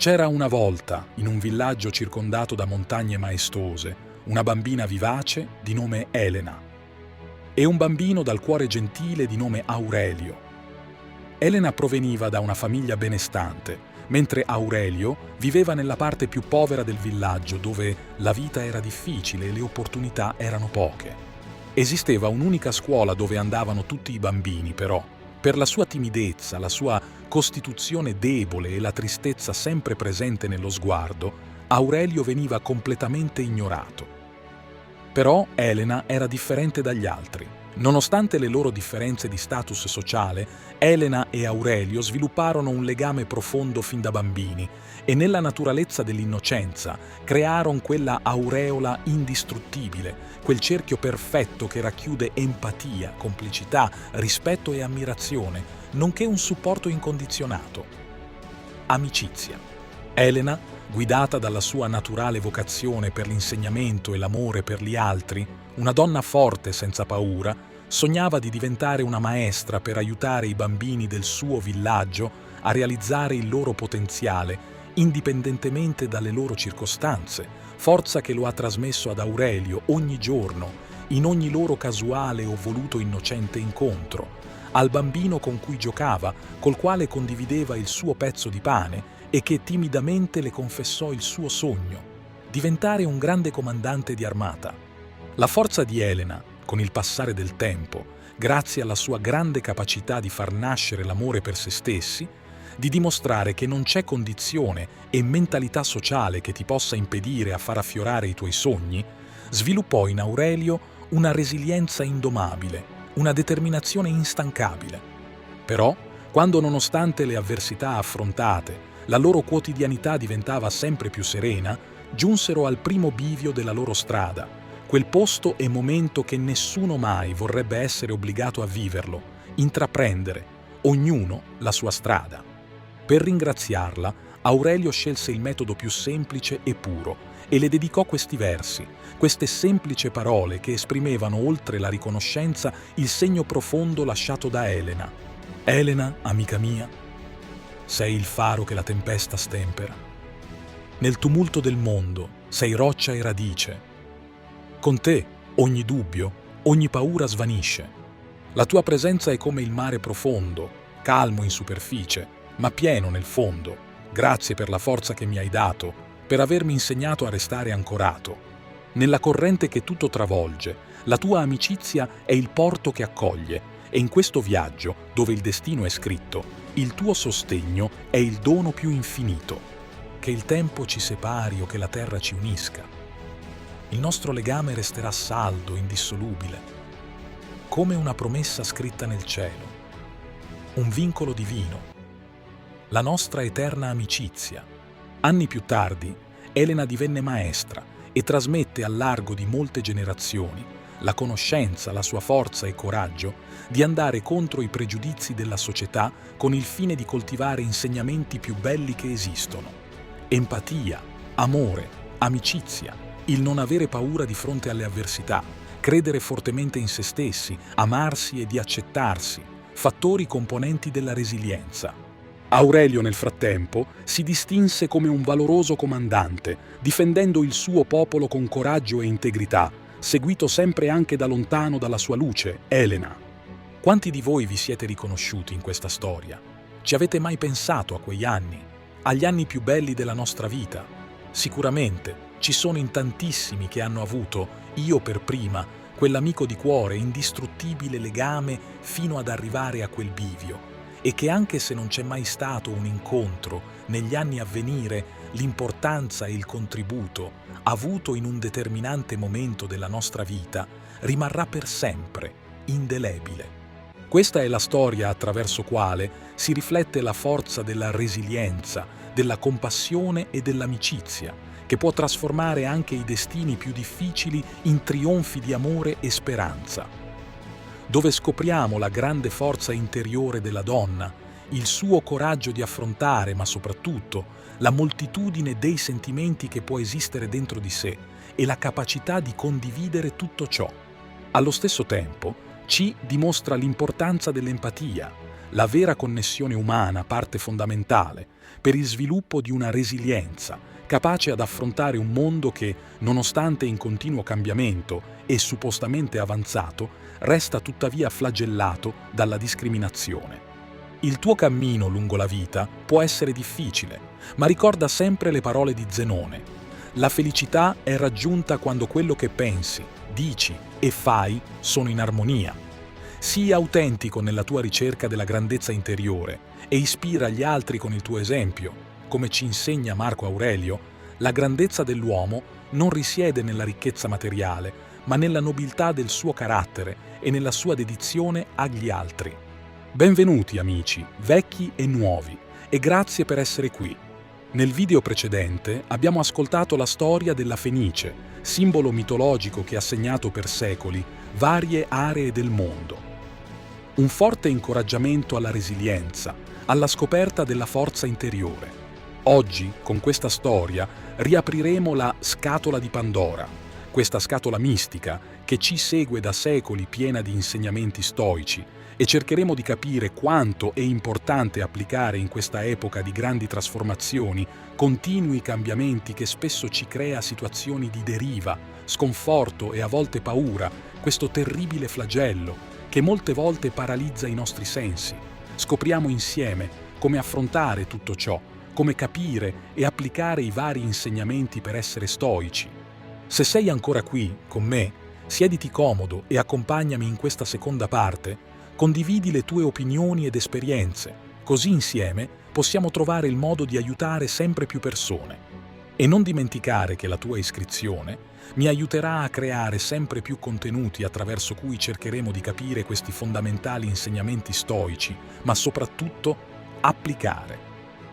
C'era una volta, in un villaggio circondato da montagne maestose, una bambina vivace di nome Elena e un bambino dal cuore gentile di nome Aurelio. Elena proveniva da una famiglia benestante, mentre Aurelio viveva nella parte più povera del villaggio, dove la vita era difficile e le opportunità erano poche. Esisteva un'unica scuola dove andavano tutti i bambini, però, per la sua timidezza, la sua costituzione debole e la tristezza sempre presente nello sguardo, Aurelio veniva completamente ignorato. Però Elena era differente dagli altri. Nonostante le loro differenze di status sociale, Elena e Aurelio svilupparono un legame profondo fin da bambini e nella naturalezza dell'innocenza crearono quella aureola indistruttibile, quel cerchio perfetto che racchiude empatia, complicità, rispetto e ammirazione, nonché un supporto incondizionato. Amicizia. Elena, guidata dalla sua naturale vocazione per l'insegnamento e l'amore per gli altri, una donna forte senza paura, sognava di diventare una maestra per aiutare i bambini del suo villaggio a realizzare il loro potenziale, indipendentemente dalle loro circostanze, forza che lo ha trasmesso ad Aurelio ogni giorno, in ogni loro casuale o voluto innocente incontro, al bambino con cui giocava, col quale condivideva il suo pezzo di pane e che timidamente le confessò il suo sogno, diventare un grande comandante di armata. La forza di Elena, con il passare del tempo, grazie alla sua grande capacità di far nascere l'amore per se stessi, di dimostrare che non c'è condizione e mentalità sociale che ti possa impedire a far affiorare i tuoi sogni, sviluppò in Aurelio una resilienza indomabile, una determinazione instancabile. Però, quando nonostante le avversità affrontate, la loro quotidianità diventava sempre più serena, giunsero al primo bivio della loro strada, quel posto e momento che nessuno mai vorrebbe essere obbligato a viverlo, intraprendere, ognuno la sua strada. Per ringraziarla, Aurelio scelse il metodo più semplice e puro e le dedicò questi versi, queste semplici parole che esprimevano oltre la riconoscenza il segno profondo lasciato da Elena. Elena, amica mia, sei il faro che la tempesta stempera. Nel tumulto del mondo sei roccia e radice. Con te ogni dubbio, ogni paura svanisce. La tua presenza è come il mare profondo, calmo in superficie, ma pieno nel fondo. Grazie per la forza che mi hai dato, per avermi insegnato a restare ancorato. Nella corrente che tutto travolge, la tua amicizia è il porto che accoglie e in questo viaggio, dove il destino è scritto, il tuo sostegno è il dono più infinito. Che il tempo ci separi o che la terra ci unisca, il nostro legame resterà saldo, indissolubile, come una promessa scritta nel cielo, un vincolo divino, la nostra eterna amicizia. Anni più tardi, Elena divenne maestra e trasmette al largo di molte generazioni la conoscenza, la sua forza e coraggio di andare contro i pregiudizi della società con il fine di coltivare insegnamenti più belli che esistono. Empatia, amore, amicizia, il non avere paura di fronte alle avversità, credere fortemente in se stessi, amarsi e di accettarsi, fattori componenti della resilienza. Aurelio, nel frattempo, si distinse come un valoroso comandante, difendendo il suo popolo con coraggio e integrità, seguito sempre anche da lontano dalla sua luce, Elena. Quanti di voi vi siete riconosciuti in questa storia? Ci avete mai pensato a quegli anni, agli anni più belli della nostra vita? Sicuramente ci sono in tantissimi che hanno avuto, io per prima, quell'amico di cuore, indistruttibile legame fino ad arrivare a quel bivio, e che anche se non c'è mai stato un incontro negli anni a venire, l'importanza e il contributo avuto in un determinante momento della nostra vita rimarrà per sempre, indelebile. Questa è la storia attraverso quale si riflette la forza della resilienza, della compassione e dell'amicizia, che può trasformare anche i destini più difficili in trionfi di amore e speranza. Dove scopriamo la grande forza interiore della donna, il suo coraggio di affrontare, ma soprattutto la moltitudine dei sentimenti che può esistere dentro di sé e la capacità di condividere tutto ciò. Allo stesso tempo, ci dimostra l'importanza dell'empatia, la vera connessione umana parte fondamentale per il sviluppo di una resilienza capace ad affrontare un mondo che, nonostante in continuo cambiamento e suppostamente avanzato, resta tuttavia flagellato dalla discriminazione. Il tuo cammino lungo la vita può essere difficile, ma ricorda sempre le parole di Zenone. La felicità è raggiunta quando quello che pensi, dici e fai sono in armonia. Sii autentico nella tua ricerca della grandezza interiore e ispira gli altri con il tuo esempio. Come ci insegna Marco Aurelio, la grandezza dell'uomo non risiede nella ricchezza materiale, ma nella nobiltà del suo carattere e nella sua dedizione agli altri. Benvenuti amici, vecchi e nuovi, e grazie per essere qui. Nel video precedente abbiamo ascoltato la storia della Fenice, simbolo mitologico che ha segnato per secoli varie aree del mondo. Un forte incoraggiamento alla resilienza, alla scoperta della forza interiore. Oggi, con questa storia, riapriremo la scatola di Pandora, questa scatola mistica che ci segue da secoli piena di insegnamenti stoici, e cercheremo di capire quanto è importante applicare in questa epoca di grandi trasformazioni, continui cambiamenti che spesso ci crea situazioni di deriva, sconforto e a volte paura, questo terribile flagello che molte volte paralizza i nostri sensi. Scopriamo insieme come affrontare tutto ciò, come capire e applicare i vari insegnamenti per essere stoici. Se sei ancora qui con me, siediti comodo e accompagnami in questa seconda parte. Condividi le tue opinioni ed esperienze, così insieme possiamo trovare il modo di aiutare sempre più persone. E non dimenticare che la tua iscrizione mi aiuterà a creare sempre più contenuti attraverso cui cercheremo di capire questi fondamentali insegnamenti stoici, ma soprattutto applicare.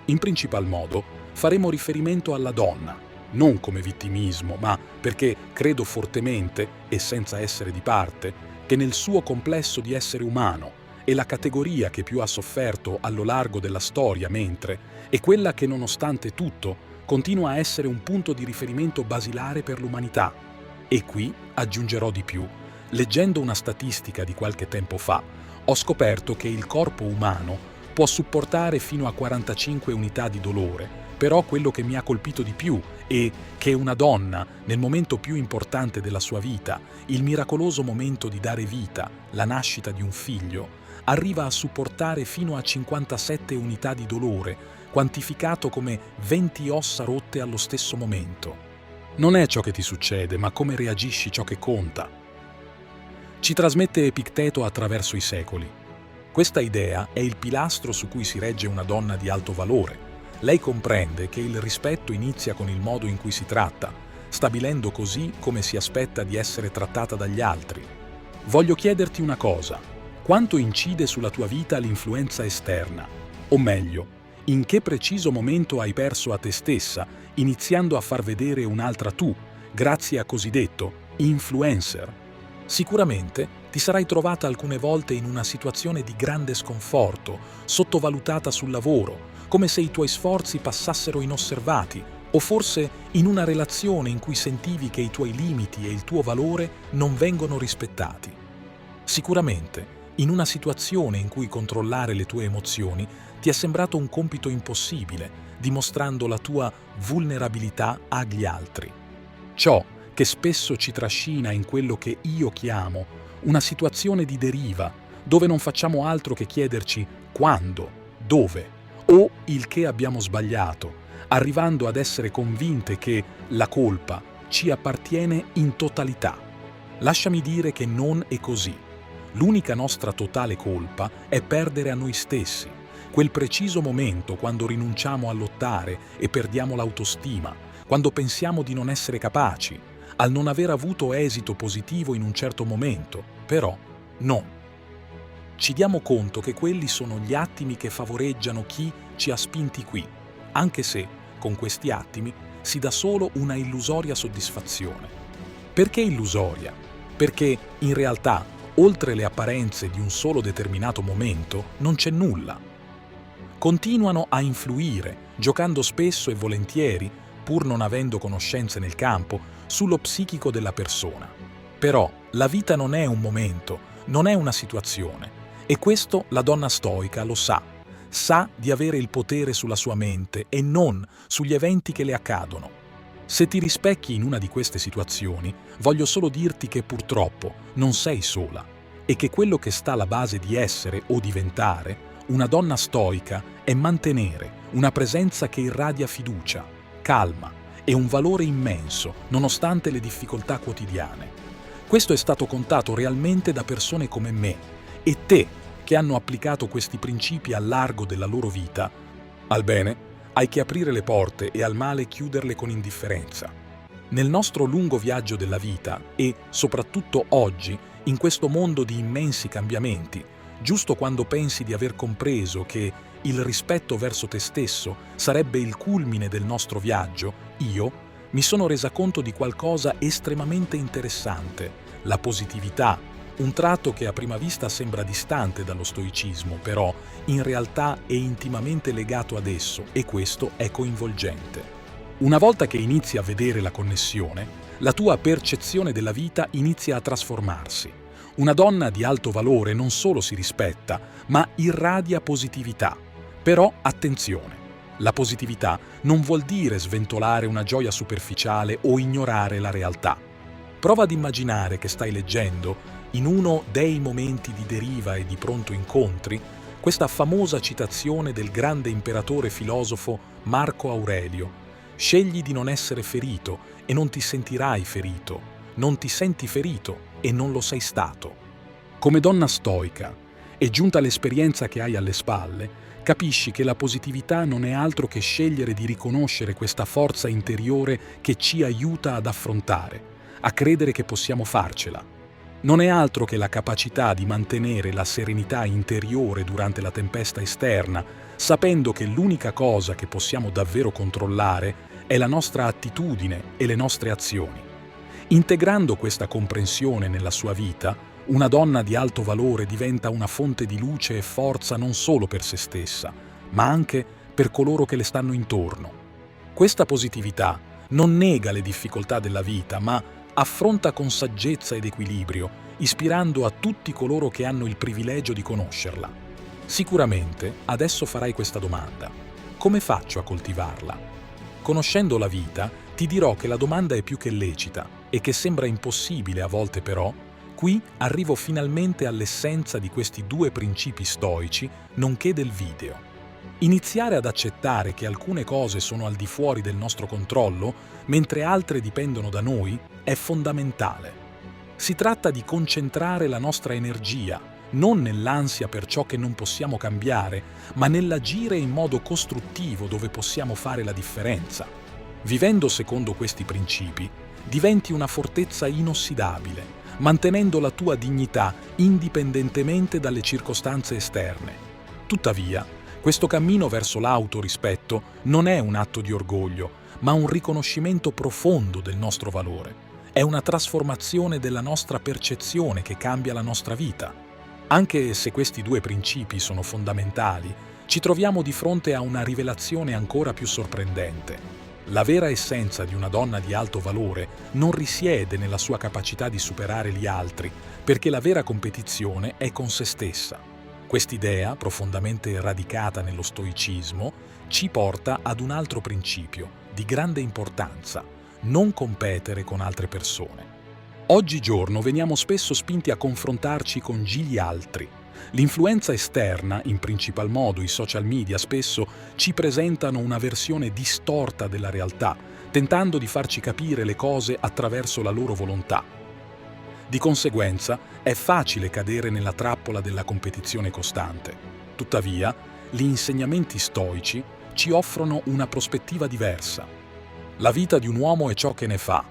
In principal modo faremo riferimento alla donna, non come vittimismo, ma perché credo fortemente, e senza essere di parte, che nel suo complesso di essere umano è la categoria che più ha sofferto allo largo della storia, mentre è quella che nonostante tutto continua a essere un punto di riferimento basilare per l'umanità. E qui aggiungerò di più. Leggendo una statistica di qualche tempo fa, ho scoperto che il corpo umano può supportare fino a 45 unità di dolore, però quello che mi ha colpito di più è che una donna, nel momento più importante della sua vita, il miracoloso momento di dare vita, la nascita di un figlio, arriva a supportare fino a 57 unità di dolore, quantificato come 20 ossa rotte allo stesso momento. Non è ciò che ti succede, ma come reagisci ciò che conta. Ci trasmette Epicteto attraverso i secoli. Questa idea è il pilastro su cui si regge una donna di alto valore. Lei comprende che il rispetto inizia con il modo in cui si tratta, stabilendo così come si aspetta di essere trattata dagli altri. Voglio chiederti una cosa: quanto incide sulla tua vita l'influenza esterna? O meglio, in che preciso momento hai perso a te stessa, iniziando a far vedere un'altra tu, grazie a cosiddetto influencer? Sicuramente ti sarai trovata alcune volte in una situazione di grande sconforto, sottovalutata sul lavoro, come se i tuoi sforzi passassero inosservati, o forse in una relazione in cui sentivi che i tuoi limiti e il tuo valore non vengono rispettati. Sicuramente, in una situazione in cui controllare le tue emozioni ti è sembrato un compito impossibile, dimostrando la tua vulnerabilità agli altri. Ciò che spesso ci trascina in quello che io chiamo una situazione di deriva, dove non facciamo altro che chiederci quando, dove o il che abbiamo sbagliato, arrivando ad essere convinte che la colpa ci appartiene in totalità. Lasciami dire che non è così. L'unica nostra totale colpa è perdere a noi stessi, quel preciso momento quando rinunciamo a lottare e perdiamo l'autostima, quando pensiamo di non essere capaci, al non aver avuto esito positivo in un certo momento, però no. Ci diamo conto che quelli sono gli attimi che favoreggiano chi ci ha spinti qui, anche se, con questi attimi, si dà solo una illusoria soddisfazione. Perché illusoria? Perché, in realtà, oltre le apparenze di un solo determinato momento, non c'è nulla. Continuano a influire, giocando spesso e volentieri, pur non avendo conoscenze nel campo, sullo psichico della persona. Però la vita non è un momento, non è una situazione. E questo la donna stoica lo sa di avere il potere sulla sua mente e non sugli eventi che le accadono. Se ti rispecchi in una di queste situazioni, voglio solo dirti che purtroppo non sei sola e che quello che sta alla base di essere o diventare una donna stoica è mantenere una presenza che irradia fiducia, calma e un valore immenso nonostante le difficoltà quotidiane. Questo è stato contato realmente da persone come me e te che hanno applicato questi principi al largo della loro vita. Al bene hai che aprire le porte e al male chiuderle con indifferenza. Nel nostro lungo viaggio della vita e, soprattutto oggi, in questo mondo di immensi cambiamenti, giusto quando pensi di aver compreso che il rispetto verso te stesso sarebbe il culmine del nostro viaggio, io mi sono resa conto di qualcosa estremamente interessante: la positività. Un tratto che a prima vista sembra distante dallo stoicismo, però in realtà è intimamente legato ad esso e questo è coinvolgente. Una volta che inizi a vedere la connessione, la tua percezione della vita inizia a trasformarsi. Una donna di alto valore non solo si rispetta, ma irradia positività. Però attenzione, la positività non vuol dire sventolare una gioia superficiale o ignorare la realtà. Prova ad immaginare che stai leggendo, in uno dei momenti di deriva e di pronto incontri, questa famosa citazione del grande imperatore filosofo Marco Aurelio: scegli di non essere ferito e non ti sentirai ferito, non ti senti ferito e non lo sei stato. Come donna stoica, e giunta l'esperienza che hai alle spalle, capisci che la positività non è altro che scegliere di riconoscere questa forza interiore che ci aiuta ad affrontare, a credere che possiamo farcela. Non è altro che la capacità di mantenere la serenità interiore durante la tempesta esterna, sapendo che l'unica cosa che possiamo davvero controllare è la nostra attitudine e le nostre azioni. Integrando questa comprensione nella sua vita, una donna di alto valore diventa una fonte di luce e forza non solo per se stessa, ma anche per coloro che le stanno intorno. Questa positività non nega le difficoltà della vita, ma affronta con saggezza ed equilibrio, ispirando a tutti coloro che hanno il privilegio di conoscerla. Sicuramente adesso farai questa domanda: come faccio a coltivarla? Conoscendo la vita, ti dirò che la domanda è più che lecita e che sembra impossibile a volte, però qui arrivo finalmente all'essenza di questi due principi stoici, nonché del video. Iniziare ad accettare che alcune cose sono al di fuori del nostro controllo, mentre altre dipendono da noi, è fondamentale. Si tratta di concentrare la nostra energia, non nell'ansia per ciò che non possiamo cambiare, ma nell'agire in modo costruttivo dove possiamo fare la differenza. Vivendo secondo questi principi, diventi una fortezza inossidabile, mantenendo la tua dignità indipendentemente dalle circostanze esterne. Tuttavia, questo cammino verso l'autorispetto non è un atto di orgoglio, ma un riconoscimento profondo del nostro valore. È una trasformazione della nostra percezione che cambia la nostra vita. Anche se questi due principi sono fondamentali, ci troviamo di fronte a una rivelazione ancora più sorprendente. La vera essenza di una donna di alto valore non risiede nella sua capacità di superare gli altri, perché la vera competizione è con se stessa. Quest'idea, profondamente radicata nello stoicismo, ci porta ad un altro principio di grande importanza: non competere con altre persone. Oggigiorno veniamo spesso spinti a confrontarci con gli altri. L'influenza esterna, in principal modo i social media, spesso ci presentano una versione distorta della realtà, tentando di farci capire le cose attraverso la loro volontà. Di conseguenza, è facile cadere nella trappola della competizione costante. Tuttavia, gli insegnamenti stoici ci offrono una prospettiva diversa. La vita di un uomo è ciò che ne fa.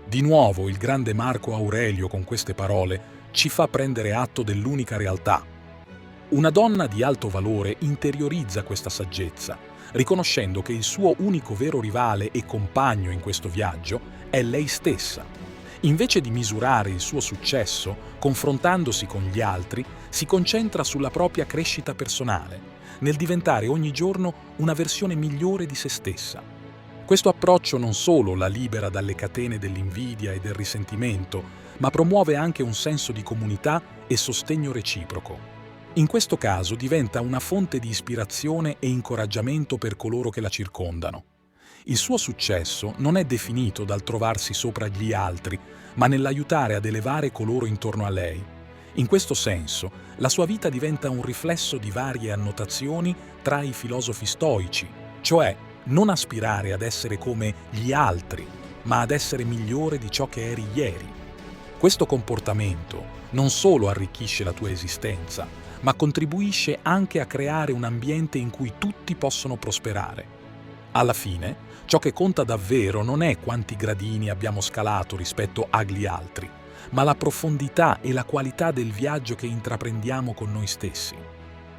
Di nuovo il grande Marco Aurelio con queste parole ci fa prendere atto dell'unica realtà. Una donna di alto valore interiorizza questa saggezza, riconoscendo che il suo unico vero rivale e compagno in questo viaggio è lei stessa. Invece di misurare il suo successo confrontandosi con gli altri, si concentra sulla propria crescita personale, nel diventare ogni giorno una versione migliore di se stessa. Questo approccio non solo la libera dalle catene dell'invidia e del risentimento, ma promuove anche un senso di comunità e sostegno reciproco. In questo caso diventa una fonte di ispirazione e incoraggiamento per coloro che la circondano. Il suo successo non è definito dal trovarsi sopra gli altri, ma nell'aiutare ad elevare coloro intorno a lei. In questo senso, la sua vita diventa un riflesso di varie annotazioni tra i filosofi stoici, cioè non aspirare ad essere come gli altri, ma ad essere migliore di ciò che eri ieri. Questo comportamento non solo arricchisce la tua esistenza, ma contribuisce anche a creare un ambiente in cui tutti possono prosperare. Alla fine, ciò che conta davvero non è quanti gradini abbiamo scalato rispetto agli altri, ma la profondità e la qualità del viaggio che intraprendiamo con noi stessi.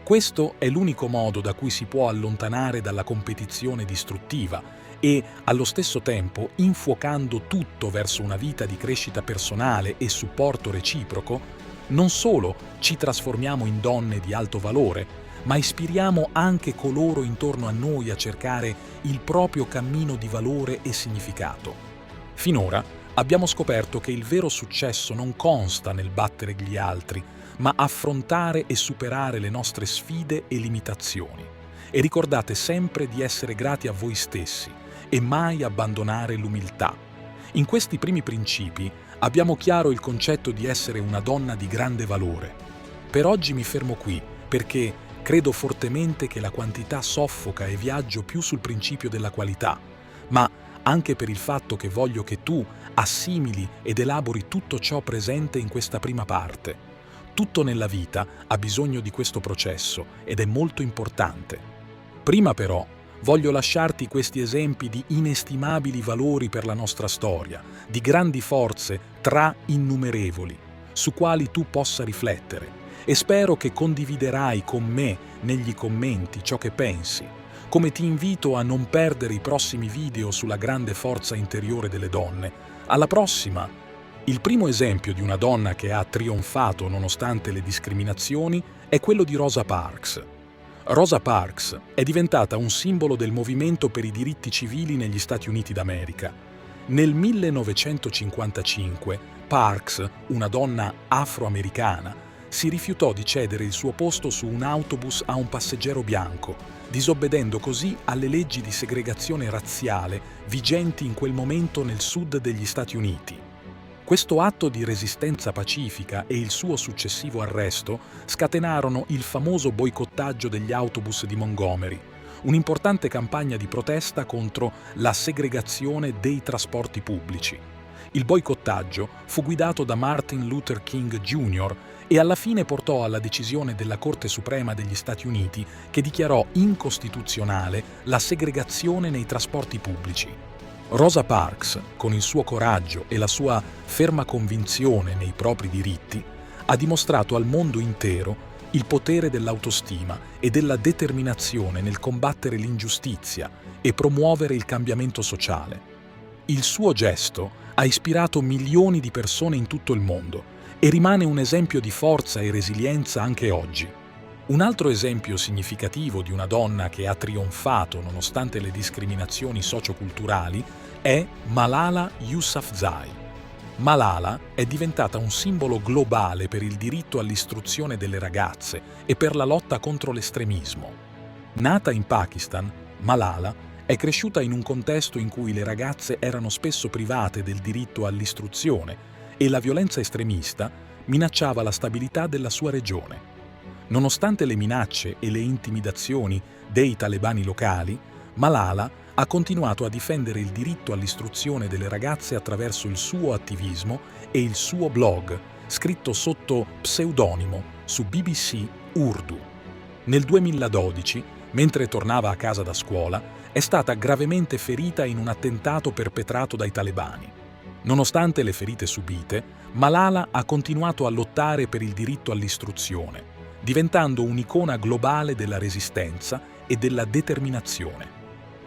Questo è l'unico modo da cui si può allontanare dalla competizione distruttiva e, allo stesso tempo, infuocando tutto verso una vita di crescita personale e supporto reciproco, non solo ci trasformiamo in donne di alto valore, ma ispiriamo anche coloro intorno a noi a cercare il proprio cammino di valore e significato. Finora abbiamo scoperto che il vero successo non consta nel battere gli altri, ma affrontare e superare le nostre sfide e limitazioni. E ricordate sempre di essere grati a voi stessi e mai abbandonare l'umiltà. In questi primi principi abbiamo chiaro il concetto di essere una donna di grande valore. Per oggi mi fermo qui, perché credo fortemente che la quantità soffoca e viaggio più sul principio della qualità, ma anche per il fatto che voglio che tu assimili ed elabori tutto ciò presente in questa prima parte. Tutto nella vita ha bisogno di questo processo ed è molto importante. Prima però voglio lasciarti questi esempi di inestimabili valori per la nostra storia, di grandi forze tra innumerevoli, su quali tu possa riflettere, e spero che condividerai con me negli commenti ciò che pensi, come ti invito a non perdere i prossimi video sulla grande forza interiore delle donne. Alla prossima! Il primo esempio di una donna che ha trionfato nonostante le discriminazioni è quello di Rosa Parks. Rosa Parks è diventata un simbolo del movimento per i diritti civili negli Stati Uniti d'America. Nel 1955 Parks, una donna afroamericana, si rifiutò di cedere il suo posto su un autobus a un passeggero bianco, disobbedendo così alle leggi di segregazione razziale vigenti in quel momento nel sud degli Stati Uniti. Questo atto di resistenza pacifica e il suo successivo arresto scatenarono il famoso boicottaggio degli autobus di Montgomery, un'importante campagna di protesta contro la segregazione dei trasporti pubblici. Il boicottaggio fu guidato da Martin Luther King Jr. e alla fine portò alla decisione della Corte Suprema degli Stati Uniti che dichiarò incostituzionale la segregazione nei trasporti pubblici. Rosa Parks, con il suo coraggio e la sua ferma convinzione nei propri diritti, ha dimostrato al mondo intero il potere dell'autostima e della determinazione nel combattere l'ingiustizia e promuovere il cambiamento sociale. Il suo gesto ha ispirato milioni di persone in tutto il mondo e rimane un esempio di forza e resilienza anche oggi. Un altro esempio significativo di una donna che ha trionfato nonostante le discriminazioni socioculturali è Malala Yousafzai. Malala è diventata un simbolo globale per il diritto all'istruzione delle ragazze e per la lotta contro l'estremismo. Nata in Pakistan, Malala è cresciuta in un contesto in cui le ragazze erano spesso private del diritto all'istruzione e la violenza estremista minacciava la stabilità della sua regione. Nonostante le minacce e le intimidazioni dei talebani locali, Malala ha continuato a difendere il diritto all'istruzione delle ragazze attraverso il suo attivismo e il suo blog, scritto sotto pseudonimo su BBC Urdu. Nel 2012, mentre tornava a casa da scuola, è stata gravemente ferita in un attentato perpetrato dai talebani. Nonostante le ferite subite, Malala ha continuato a lottare per il diritto all'istruzione, diventando un'icona globale della resistenza e della determinazione.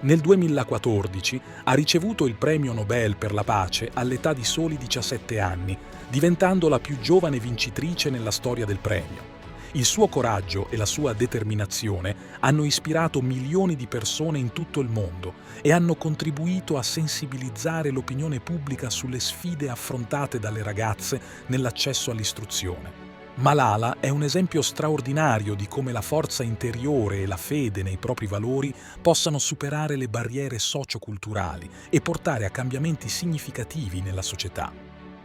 Nel 2014 ha ricevuto il Premio Nobel per la pace all'età di soli 17 anni, diventando la più giovane vincitrice nella storia del premio. Il suo coraggio e la sua determinazione hanno ispirato milioni di persone in tutto il mondo e hanno contribuito a sensibilizzare l'opinione pubblica sulle sfide affrontate dalle ragazze nell'accesso all'istruzione. Malala è un esempio straordinario di come la forza interiore e la fede nei propri valori possano superare le barriere socioculturali e portare a cambiamenti significativi nella società.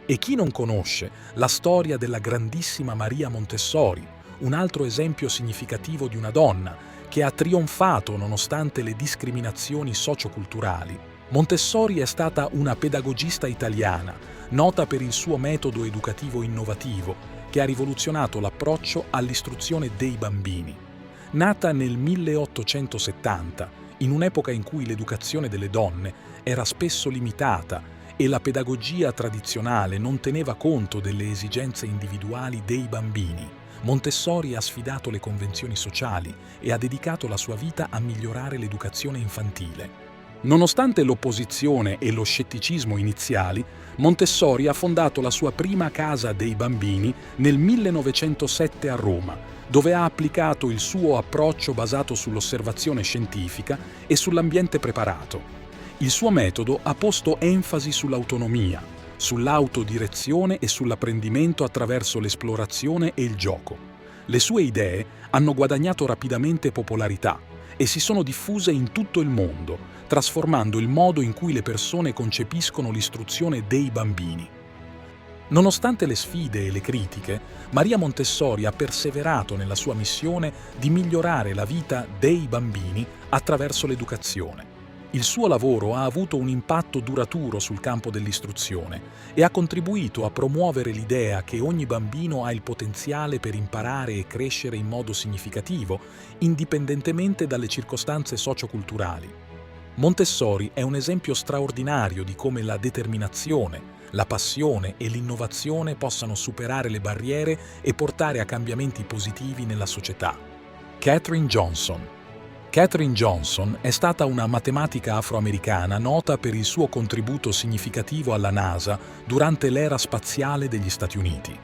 E chi non conosce la storia della grandissima Maria Montessori, un altro esempio significativo di una donna che ha trionfato nonostante le discriminazioni socioculturali? Montessori è stata una pedagogista italiana, nota per il suo metodo educativo innovativo, che ha rivoluzionato l'approccio all'istruzione dei bambini. Nata nel 1870, in un'epoca in cui l'educazione delle donne era spesso limitata e la pedagogia tradizionale non teneva conto delle esigenze individuali dei bambini, Montessori ha sfidato le convenzioni sociali e ha dedicato la sua vita a migliorare l'educazione infantile. Nonostante l'opposizione e lo scetticismo iniziali, Montessori ha fondato la sua prima casa dei bambini nel 1907 a Roma, dove ha applicato il suo approccio basato sull'osservazione scientifica e sull'ambiente preparato. Il suo metodo ha posto enfasi sull'autonomia, sull'autodirezione e sull'apprendimento attraverso l'esplorazione e il gioco. Le sue idee hanno guadagnato rapidamente popolarità e si sono diffuse in tutto il mondo, trasformando il modo in cui le persone concepiscono l'istruzione dei bambini. Nonostante le sfide e le critiche, Maria Montessori ha perseverato nella sua missione di migliorare la vita dei bambini attraverso l'educazione. Il suo lavoro ha avuto un impatto duraturo sul campo dell'istruzione e ha contribuito a promuovere l'idea che ogni bambino ha il potenziale per imparare e crescere in modo significativo, indipendentemente dalle circostanze socioculturali. Montessori è un esempio straordinario di come la determinazione, la passione e l'innovazione possano superare le barriere e portare a cambiamenti positivi nella società. Katherine Johnson. Katherine Johnson è stata una matematica afroamericana nota per il suo contributo significativo alla NASA durante l'era spaziale degli Stati Uniti.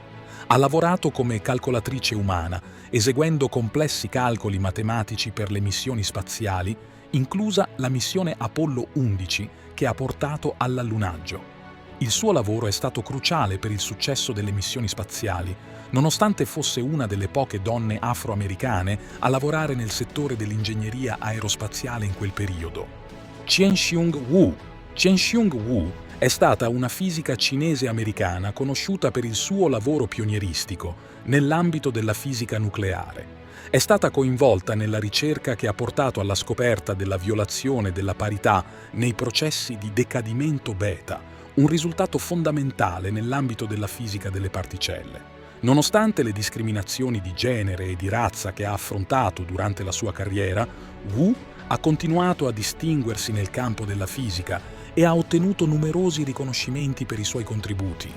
Ha lavorato come calcolatrice umana, eseguendo complessi calcoli matematici per le missioni spaziali, inclusa la missione Apollo 11 che ha portato all'allunaggio. Il suo lavoro è stato cruciale per il successo delle missioni spaziali, nonostante fosse una delle poche donne afroamericane a lavorare nel settore dell'ingegneria aerospaziale in quel periodo. Chien-Shiung Wu. Chien-Shiung Wu è stata una fisica cinese-americana conosciuta per il suo lavoro pionieristico nell'ambito della fisica nucleare. È stata coinvolta nella ricerca che ha portato alla scoperta della violazione della parità nei processi di decadimento beta, un risultato fondamentale nell'ambito della fisica delle particelle. Nonostante le discriminazioni di genere e di razza che ha affrontato durante la sua carriera, Wu ha continuato a distinguersi nel campo della fisica e ha ottenuto numerosi riconoscimenti per i suoi contributi.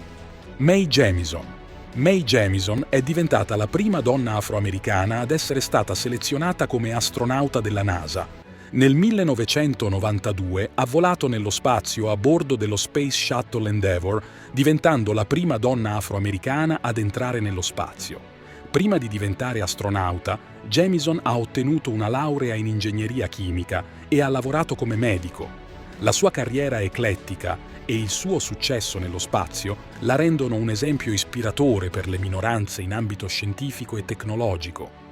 Mae Jemison. Mae Jemison è diventata la prima donna afroamericana ad essere stata selezionata come astronauta della NASA. Nel 1992 ha volato nello spazio a bordo dello Space Shuttle Endeavour, diventando la prima donna afroamericana ad entrare nello spazio. Prima di diventare astronauta, Jemison ha ottenuto una laurea in ingegneria chimica e ha lavorato come medico. La sua carriera eclettica e il suo successo nello spazio la rendono un esempio ispiratore per le minoranze in ambito scientifico e tecnologico.